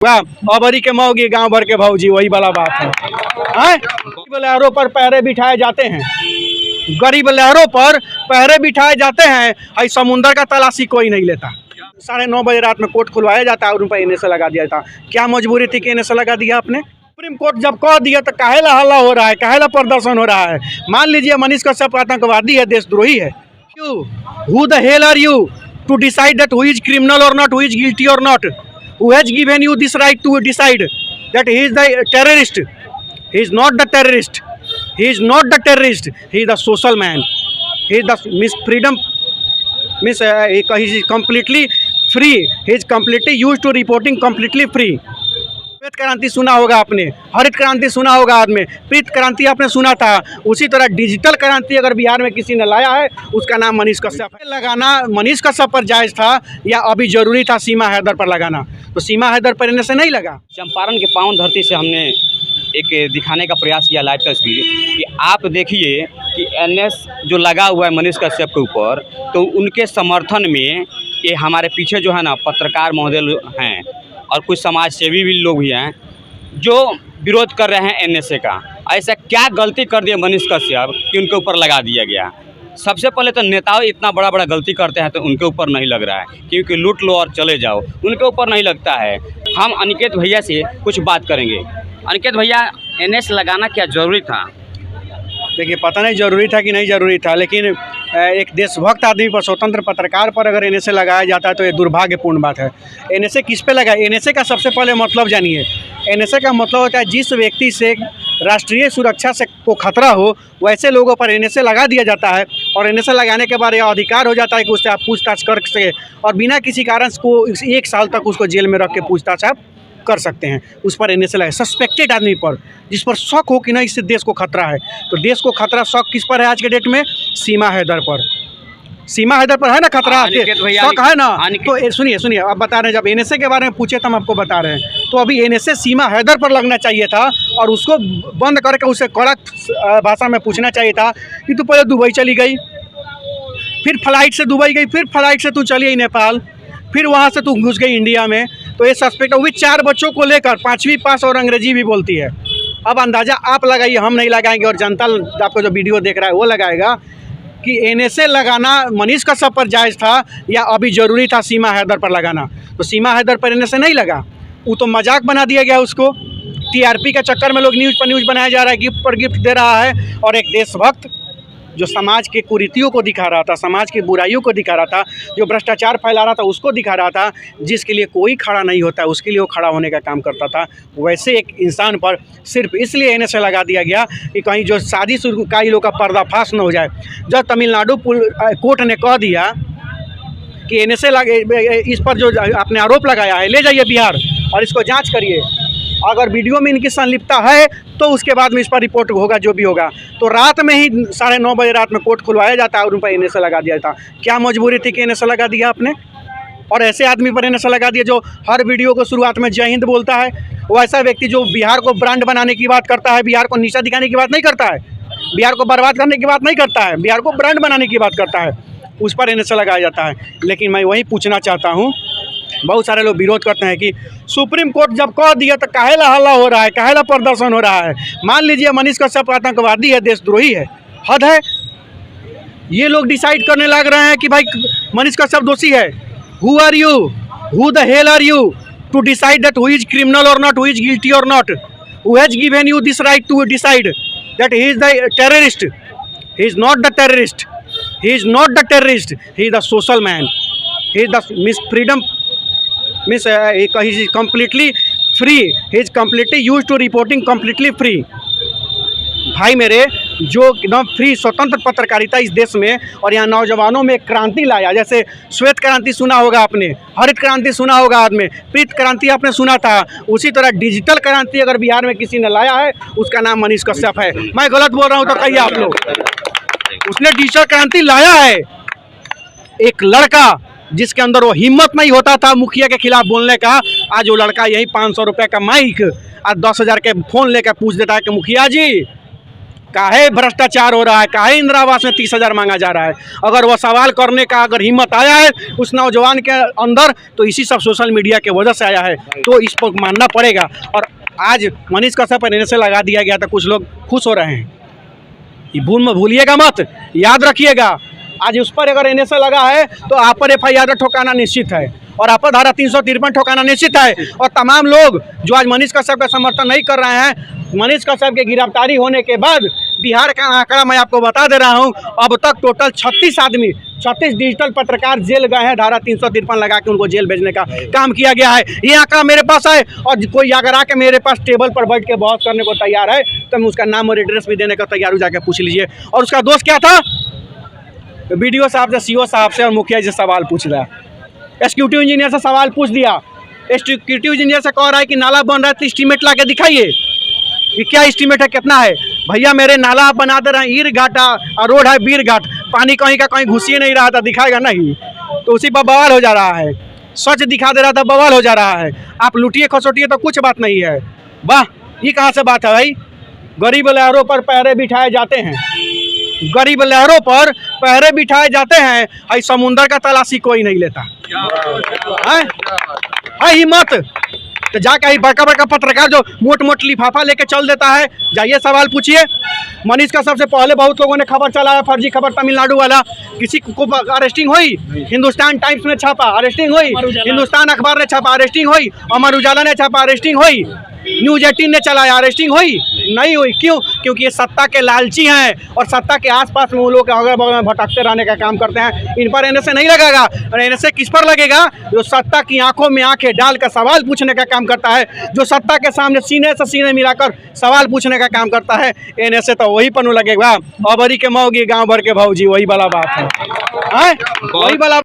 अबरी के मौगी गांव भर के भौजी, वही वाला बात है। गरीब लहरों पर पहरे बिठाए जाते हैं, गरीब लहरों पर पहरे बिठाए जाते हैं। आई समुंदर का तलाशी कोई नहीं लेता। 9:30 बजे रात में कोर्ट खुलवाया जाता है और उन पर एनएसए लगा दिया जाता। क्या मजबूरी थी कि एनएसए लगा दिया आपने? सुप्रीम कोर्ट जब कह दिया तो काहेला हल्ला हो रहा है, काहेला प्रदर्शन हो रहा है? मान लीजिए मनीष कश्यप आतंकवादी है, देशद्रोही है। Who the hell are you to decide that who is criminal or not, who is guilty or not? Who has given you this right to decide that he is the terrorist? He is not the terrorist. He is not the terrorist. He is the social man. He is the freedom. He is completely free. He is completely used to reporting completely free. श्वेत क्रांति सुना होगा आपने, हरित क्रांति सुना होगा आपने, पीत क्रांति आपने सुना था। उसी तरह डिजिटल क्रांति अगर बिहार में किसी ने लाया है, उसका नाम मनीष कश्यप है। लगाना मनीष कश्यप पर जायज़ था या अभी जरूरी था सीमा हैदर पर लगाना? तो सीमा हैदर पर इन्हें से नहीं लगा। चंपारण के पावन धरती से हमने एक दिखाने का प्रयास किया लाइव तस्वीर कि आप देखिए कि एनएस जो लगा हुआ है मनीष कश्यप के ऊपर, तो उनके समर्थन में ये हमारे पीछे जो है ना पत्रकार महोदय हैं और कुछ समाज सेवी भी लोग भी हैं जो विरोध कर रहे हैं एनएसए का। ऐसा क्या गलती कर दिया मनीष कश्यप कि उनके ऊपर लगा दिया गया? सबसे पहले तो नेताओं इतना बड़ा बड़ा गलती करते हैं तो उनके ऊपर नहीं लग रहा है, क्योंकि लूट लो और चले जाओ, उनके ऊपर नहीं लगता है। हम अनिकेत भैया से कुछ बात करेंगे। अनिकेत भैया, एनएस लगाना क्या ज़रूरी था? देखिए, पता नहीं ज़रूरी था कि नहीं ज़रूरी था, लेकिन एक देशभक्त आदमी पर, स्वतंत्र पत्रकार पर अगर एनएसए लगाया जाता है तो ये दुर्भाग्यपूर्ण बात है। एनएसए किस पे लगा? एनएसए का सबसे पहले मतलब जानिए। एनएसए का मतलब होता है जिस व्यक्ति से राष्ट्रीय सुरक्षा से को खतरा हो, वैसे लोगों पर एनएसए लगा दिया जाता है। और एनएसए लगाने के बाद यह अधिकार हो जाता है कि उससे आप पूछताछ कर सके और बिना किसी कारण को 1 साल तक उसको जेल में रख के पूछताछ आप कर सकते हैं। उस पर एनएसए लगा, सस्पेक्टेड आदमी पर, जिस पर शक हो कि नहीं इससे देश को खतरा है। तो देश को खतरा शक किस पर है आज के डेट में? सीमा हैदर पर। सीमा हैदर पर है ना खतरा, शक है ना। तो सुनिए अब बता रहे हैं, जब एनएसए के बारे में पूछे तो हम आपको बता रहे हैं। तो अभी एनएसए सीमा हैदर पर लगना चाहिए था और उसको बंद करके उसे कड़क भाषा में पूछना चाहिए था कि तू पहले दुबई चली गई, फिर फ्लाइट से दुबई गई, फिर फ्लाइट से तू चली गई नेपाल, फिर वहाँ से तू घुस गई इंडिया में। तो ये सस्पेक्ट, वो भी 4 बच्चों को लेकर, 5वीं पास और अंग्रेजी भी बोलती है। अब अंदाज़ा आप लगाइए, हम नहीं लगाएंगे और जनता आपको जो वीडियो देख रहा है वो लगाएगा कि एनएसए लगाना मनीष कश्यप पर जायज़ था या अभी ज़रूरी था सीमा हैदर पर लगाना? तो सीमा हैदर पर एनएसए नहीं लगा, वो तो मजाक बना दिया गया उसको। टीआरपी के चक्कर में लोग न्यूज़ पर न्यूज़ बनाया जा रहा है, गिफ्ट पर गिफ्ट दे रहा है। और एक देशभक्त जो समाज के कुरीतियों को दिखा रहा था, समाज की बुराइयों को दिखा रहा था, जो भ्रष्टाचार फैला रहा था उसको दिखा रहा था, जिसके लिए कोई खड़ा नहीं होता है उसके लिए वो खड़ा होने का काम करता था। वैसे एक इंसान पर सिर्फ इसलिए एनएसए लगा दिया गया कि कहीं जो साजिशकारी लोग का पर्दाफाश न हो जाए। जब तमिलनाडु कोर्ट ने कह दिया कि एनएसए इस पर जो आपने आरोप लगाया है ले जाइए बिहार और इसको जाँच करिए, अगर वीडियो में इनकी संलिप्तता है तो उसके बाद में इस पर रिपोर्ट होगा जो भी होगा। तो रात में ही 9:30 बजे रात में कोर्ट खुलवाया जाता है और उन पर एनएसए लगा दिया जाता। क्या मजबूरी थी कि एनएसए लगा दिया आपने? और ऐसे आदमी पर एनएसए लगा दिया जो हर वीडियो को शुरुआत में जय हिंद बोलता है। वो ऐसा व्यक्ति जो बिहार को ब्रांड बनाने की बात करता है, बिहार को नीचा दिखाने की बात नहीं करता है, बिहार को बर्बाद करने की बात नहीं करता है, बिहार को ब्रांड बनाने की बात करता है, उस पर एनएसए लगाया जाता है। लेकिन मैं वही पूछना चाहता हूँ, बहुत सारे लोग विरोध करते हैं कि सुप्रीम कोर्ट जब कह दिया तो काहेला हल्ला हो रहा है, काहेला प्रदर्शन हो रहा है? मान लीजिए मनीष कश्यप आतंकवादी है, देशद्रोही है, हद है। ये लोग डिसाइड करने लग रहे हैं कि भाई मनीष कश्यप दोषी है। Who are you, who the hell are you to decide that who is criminal or not, who is guilty or not? Who has given you this right to decide that he is the terrorist? He is not the terrorist. He is not the terrorist. He is the social man. He is the freedom. he is completely free. He is completely used to reporting completely free. भाई मेरे, जो एकदम free स्वतंत्र पत्रकारिता इस देश में और यहाँ नौजवानों में क्रांति लाया, जैसे श्वेत क्रांति सुना होगा आपने, हरित क्रांति सुना होगा आपने, पीत क्रांति आपने सुना था। उसी तरह डिजिटल क्रांति अगर बिहार में किसी ने लाया है, उसका नाम मनीष कश्यप है। मैं गलत बोल रहा हूँ तो कहिए आप लोग। उसने डिजिटल क्रांति लाया है। एक लड़का जिसके अंदर वो हिम्मत नहीं होता था मुखिया के खिलाफ बोलने का, आज वो लड़का यही 500 रुपये का माइक और 10,000 के फ़ोन लेकर पूछ देता है कि मुखिया जी काहे भ्रष्टाचार हो रहा है, काहे इंदिरा आवास में 30,000 मांगा जा रहा है। अगर वह सवाल करने का अगर हिम्मत आया है उस नौजवान के अंदर, तो इसी सब सोशल मीडिया के वजह से आया है, तो इस पर मानना पड़ेगा। और आज मनीष कश्यप पर NSA लगा दिया गया तो कुछ लोग खुश हो रहे हैं, ये भूलिएगा मत, याद रखिएगा। आज उस पर अगर NSA लगा है तो आप पर FIR ठोकाना निश्चित है, और आप पर धारा 353 ठोकाना निश्चित है। और तमाम लोग जो आज मनीष कश्यप का समर्थन नहीं कर रहे हैं, मनीष कश्यप की गिरफ्तारी होने के बाद बिहार का आंकड़ा मैं आपको बता दे रहा हूं, अब तक टोटल 36 डिजिटल पत्रकार जेल गए हैं। धारा 353 लगा के उनको जेल भेजने का काम किया गया है। ये आंकड़ा मेरे पास है, और कोई अगर आके मेरे पास टेबल पर बैठ के बहस करने को तैयार है तो मैं उसका नाम और एड्रेस भी देने को तैयार हूँ, जाके पूछ लीजिए। और उसका दोस्त क्या था, BDO साहब से, CO साहब से और मुखिया जी से सवाल पूछ रहा है, एग्जीक्यूटिव इंजीनियर से सवाल पूछ दिया। एग्जीक्यूटिव इंजीनियर से कह रहा है कि नाला बन रहा है तो एस्टीमेट ला के दिखाइए कि क्या एस्टीमेट है, कितना है। भैया मेरे नाला आप बना दे रहे हैं, ईर घाट और रोड है बीर घाट, पानी कहीं का कहीं घुस ही नहीं रहा था, दिखाएगा नहीं, तो उसी पर बवाल हो जा रहा है। सच दिखा दे रहा था, बवाल हो जा रहा है। आप लूटिए खसोटिए तो कुछ बात नहीं है। वाह, ये कहाँ से बात है भाई। गरीब लहरों पर पहरे बिठाए जाते हैं, गरीब लहरों पर पहरे बिठाए जाते हैं, भाई समुंदर का तलाशी कोई नहीं लेता है हिम्मत। तो जाके बड़का बड़का पत्रकार जो मोट लिफाफा लेके चल देता है, जाइए सवाल पूछिए। मनीष का सबसे पहले बहुत लोगों ने खबर चलाया, फर्जी खबर तमिलनाडु वाला, किसी को अरेस्टिंग हुई? हिंदुस्तान टाइम्स ने छापा, अरेस्टिंग हुई। हिंदुस्तान अखबार ने छापा, अरेस्टिंग हुई। अमर उजाला ने छापा, अरेस्टिंग हुई। न्यूज़ 18 ने चलाया, अरेस्टिंग हुई नहीं हुई। क्यों? क्योंकि ये सत्ता के लालची हैं, और सत्ता के आसपास में वो लोग अगल बगल में भटकते रहने का काम करते हैं। इन पर NSA नहीं लगेगा। और NSA किस पर लगेगा? जो सत्ता की आंखों में आंखें डालकर सवाल पूछने का काम करता है, जो सत्ता के सामने सीने से सीने मिलाकर सवाल पूछने का काम करता है। NSA तो वही पन्नू लगेगा, अबरी के मौगी गाँव भर के भौजी, वही वाला बात है, वही वाला।